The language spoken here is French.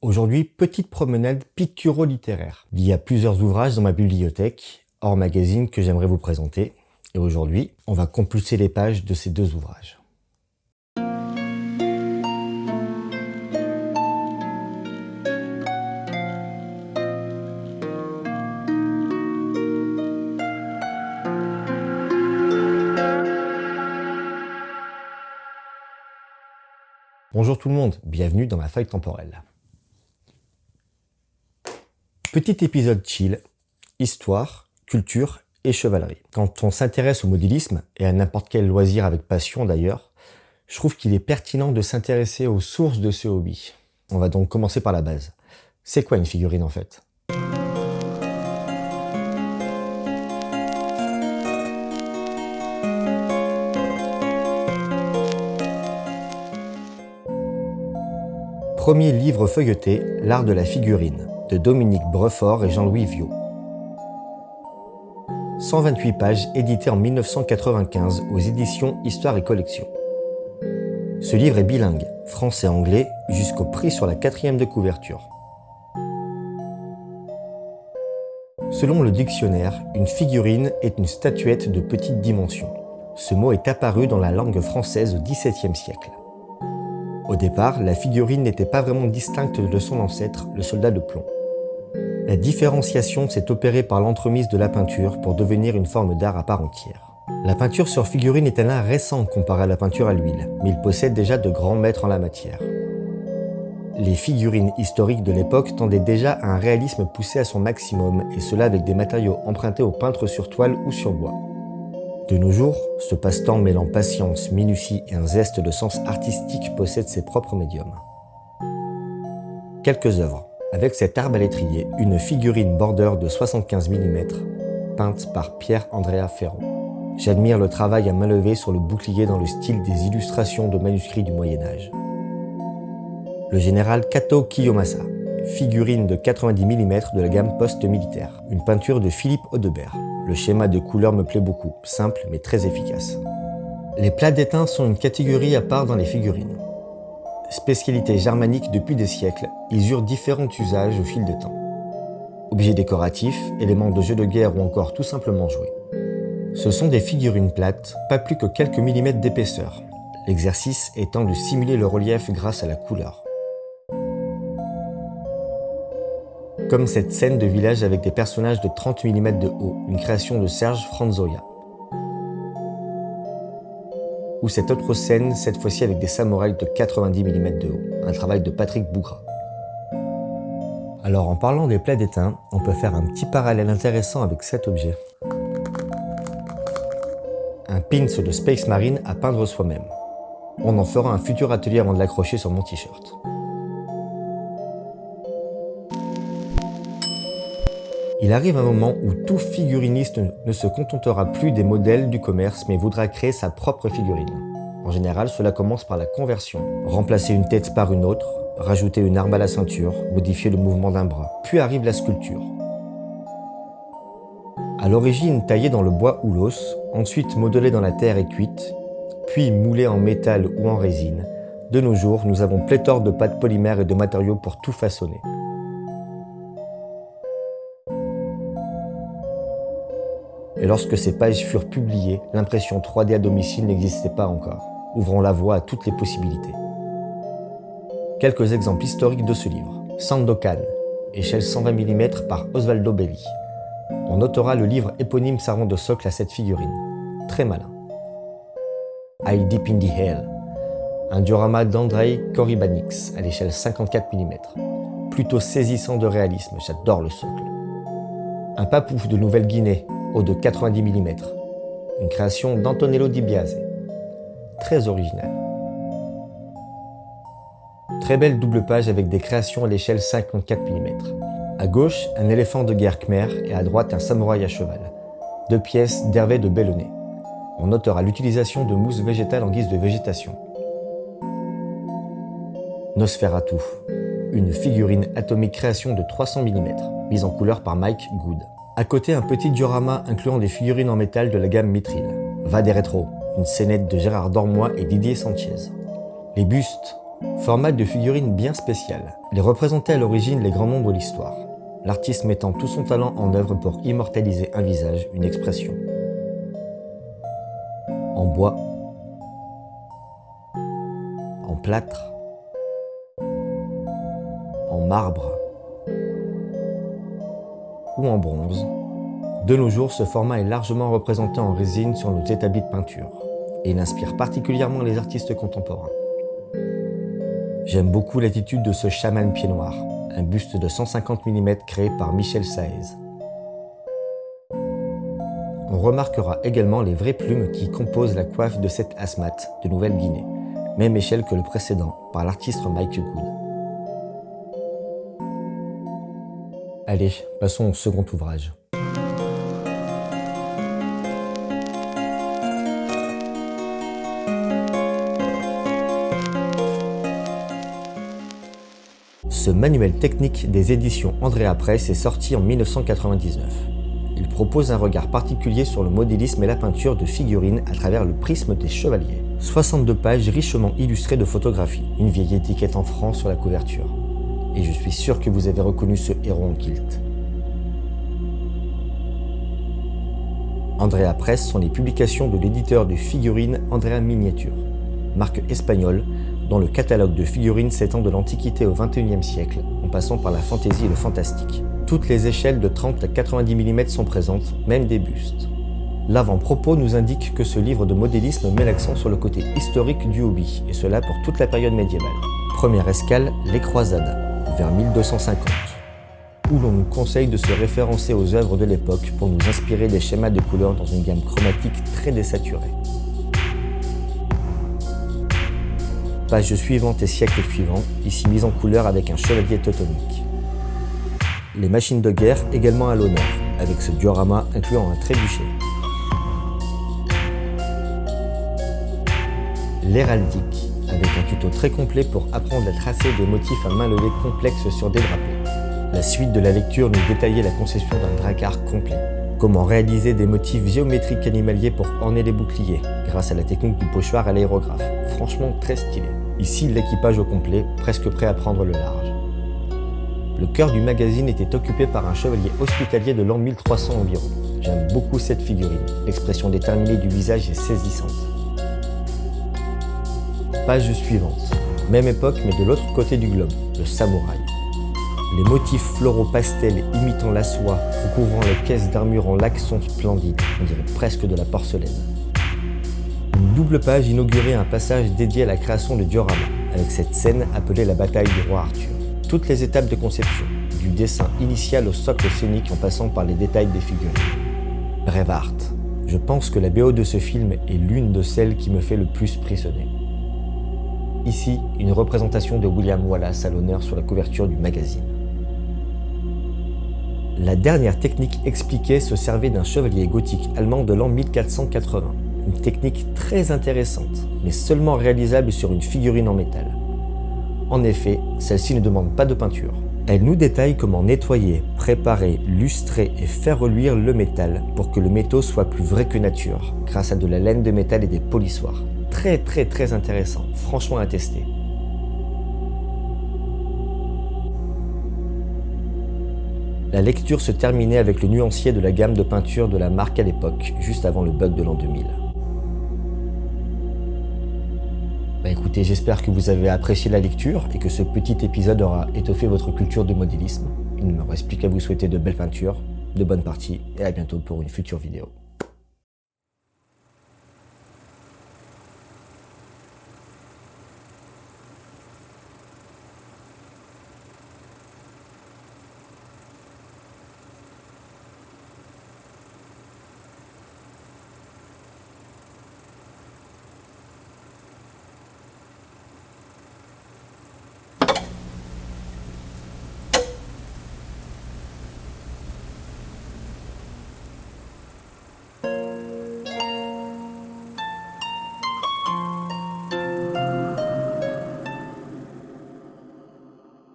Aujourd'hui, petite promenade picturo-littéraire. Il y a plusieurs ouvrages dans ma bibliothèque, hors magazine, que j'aimerais vous présenter. Et aujourd'hui, on va compulser les pages de ces deux ouvrages. Bonjour tout le monde, bienvenue dans ma faille temporelle. Petit épisode chill, histoire, culture et chevalerie. Quand on s'intéresse au modélisme, et à n'importe quel loisir avec passion d'ailleurs, je trouve qu'il est pertinent de s'intéresser aux sources de ce hobby. On va donc commencer par la base. C'est quoi une figurine en fait ? Premier livre feuilleté, L'art de la figurine, de Dominique Brefort et Jean-Louis Viaud. 128 pages, édité en 1995 aux éditions Histoire et Collection. Ce livre est bilingue, français-anglais, jusqu'au prix sur la 4e de couverture. Selon le dictionnaire, une figurine est une statuette de petite dimension. Ce mot est apparu dans la langue française au XVIIe siècle. Au départ, la figurine n'était pas vraiment distincte de son ancêtre, le soldat de plomb. La différenciation s'est opérée par l'entremise de la peinture pour devenir une forme d'art à part entière. La peinture sur figurine est un art récent comparé à la peinture à l'huile, mais il possède déjà de grands maîtres en la matière. Les figurines historiques de l'époque tendaient déjà à un réalisme poussé à son maximum, et cela avec des matériaux empruntés aux peintres sur toile ou sur bois. De nos jours, ce passe-temps mêlant patience, minutie et un zeste de sens artistique possède ses propres médiums. Quelques œuvres. Avec cet arbalétrier, une figurine border de 75 mm, peinte par Pierre-Andrea Ferro. J'admire le travail à main levée sur le bouclier dans le style des illustrations de manuscrits du Moyen-Âge. Le général Kato Kiyomasa, figurine de 90 mm de la gamme post-militaire, une peinture de Philippe Audebert. Le schéma de couleur me plaît beaucoup, simple mais très efficace. Les plats d'étain sont une catégorie à part dans les figurines. Spécialité germanique depuis des siècles, ils eurent différents usages au fil des temps. Objets décoratifs, éléments de jeux de guerre ou encore tout simplement jouets. Ce sont des figurines plates, pas plus que quelques millimètres d'épaisseur, l'exercice étant de simuler le relief grâce à la couleur. Comme cette scène de village avec des personnages de 30 mm de haut, une création de Serge Franzoia. Ou cette autre scène, cette fois-ci avec des samouraïs de 90 mm de haut, un travail de Patrick Bougra. Alors en parlant des plats d'étain, on peut faire un petit parallèle intéressant avec cet objet. Un pins de Space Marine à peindre soi-même. On en fera un futur atelier avant de l'accrocher sur mon t-shirt. Il arrive un moment où tout figuriniste ne se contentera plus des modèles du commerce mais voudra créer sa propre figurine. En général, cela commence par la conversion. Remplacer une tête par une autre, rajouter une arme à la ceinture, modifier le mouvement d'un bras. Puis arrive la sculpture. À l'origine taillée dans le bois ou l'os, ensuite modelée dans la terre et cuite, puis moulée en métal ou en résine. De nos jours, nous avons pléthore de pâtes polymères et de matériaux pour tout façonner. Et lorsque ces pages furent publiées, l'impression 3D à domicile n'existait pas encore, ouvrant la voie à toutes les possibilités. Quelques exemples historiques de ce livre. Sandokan, échelle 120 mm par Osvaldo Belli. On notera le livre éponyme servant de socle à cette figurine. Très malin. I Deep in the Hell, un diorama d'Andrei Korybanix à l'échelle 54 mm. Plutôt saisissant de réalisme, j'adore le socle. Un papouf de Nouvelle-Guinée, haut de 90 mm. Une création d'Antonello Di Biase. Très originale. Très belle double page avec des créations à l'échelle 54 mm. À gauche, un éléphant de guerre khmer et à droite un samouraï à cheval. 2 pièces d'Hervé de Bellonnet. On notera l'utilisation de mousse végétale en guise de végétation. Nosferatu, une figurine atomique création de 300 mm, mise en couleur par Mike Good. À côté, un petit diorama incluant des figurines en métal de la gamme Mithril. Va des rétros, une scénette de Gérard Dormoy et Didier Sanchez. Les bustes, Format de figurine bien spécial. Il représentait à l'origine les grands noms de l'histoire. L'artiste mettant tout son talent en œuvre pour immortaliser un visage, une expression. En bois, en plâtre, en marbre ou en bronze. De nos jours, ce format est largement représenté en résine sur nos établis de peinture et il inspire particulièrement les artistes contemporains. J'aime beaucoup l'attitude de ce chaman pied noir, un buste de 150 mm créé par Michel Saez. On remarquera également les vraies plumes qui composent la coiffe de cet asthmate de Nouvelle-Guinée, même échelle que le précédent, par l'artiste Mike Good. Allez, passons au second ouvrage. Ce manuel technique des éditions Andrea Press est sorti en 1999. Il propose un regard particulier sur le modélisme et la peinture de figurines à travers le prisme des chevaliers. 62 pages richement illustrées de photographies, une vieille étiquette en franc sur la couverture. Et je suis sûr que vous avez reconnu ce héros en kilt. Andrea Press sont les publications de l'éditeur de figurines Andrea Miniature, marque espagnole dont le catalogue de figurines s'étend de l'Antiquité au XXIe siècle, en passant par la fantaisie et le fantastique. Toutes les échelles de 30 à 90 mm sont présentes, même des bustes. L'avant-propos nous indique que ce livre de modélisme met l'accent sur le côté historique du hobby, et cela pour toute la période médiévale. Première escale, les croisades, vers 1250, où l'on nous conseille de se référencer aux œuvres de l'époque pour nous inspirer des schémas de couleurs dans une gamme chromatique très désaturée. Page suivante et siècle suivant, ici mise en couleur avec un chevalier teutonique. Les machines de guerre également à l'honneur, avec ce diorama incluant un trébuchet. L'héraldique, avec un tuto très complet pour apprendre à tracer des motifs à main levée complexes sur des drapés. La suite de la lecture nous détaillait la conception d'un dracard complet. Comment réaliser des motifs géométriques animaliers pour orner les boucliers, grâce à la technique du pochoir à l'aérographe. Franchement très stylé. Ici, l'équipage au complet, presque prêt à prendre le large. Le cœur du magazine était occupé par un chevalier hospitalier de l'an 1300 environ. J'aime beaucoup cette figurine, l'expression déterminée du visage est saisissante. Page suivante. Même époque, mais de l'autre côté du globe, le samouraï. Les motifs floraux pastels imitant la soie, recouvrant les caisses d'armure en laque sont splendides, on dirait presque de la porcelaine. Une double page inaugurait un passage dédié à la création de diorama, avec cette scène appelée la bataille du roi Arthur. Toutes les étapes de conception, du dessin initial au socle scénique en passant par les détails des figurines. Braveheart. Je pense que la BO de ce film est l'une de celles qui me fait le plus frissonner. Ici, une représentation de William Wallace à l'honneur sur la couverture du magazine. La dernière technique expliquée se servait d'un chevalier gothique allemand de l'an 1480. Une technique très intéressante, mais seulement réalisable sur une figurine en métal. En effet, celle-ci ne demande pas de peinture. Elle nous détaille comment nettoyer, préparer, lustrer et faire reluire le métal pour que le métaux soit plus vrai que nature, grâce à de la laine de métal et des polissoirs. Très intéressant, franchement à tester. La lecture se terminait avec le nuancier de la gamme de peinture de la marque à l'époque, juste avant le bug de l'an 2000. Écoutez, j'espère que vous avez apprécié la lecture et que ce petit épisode aura étoffé votre culture de modélisme. Il ne me reste plus qu'à vous souhaiter de belles peintures, de bonnes parties et à bientôt pour une future vidéo.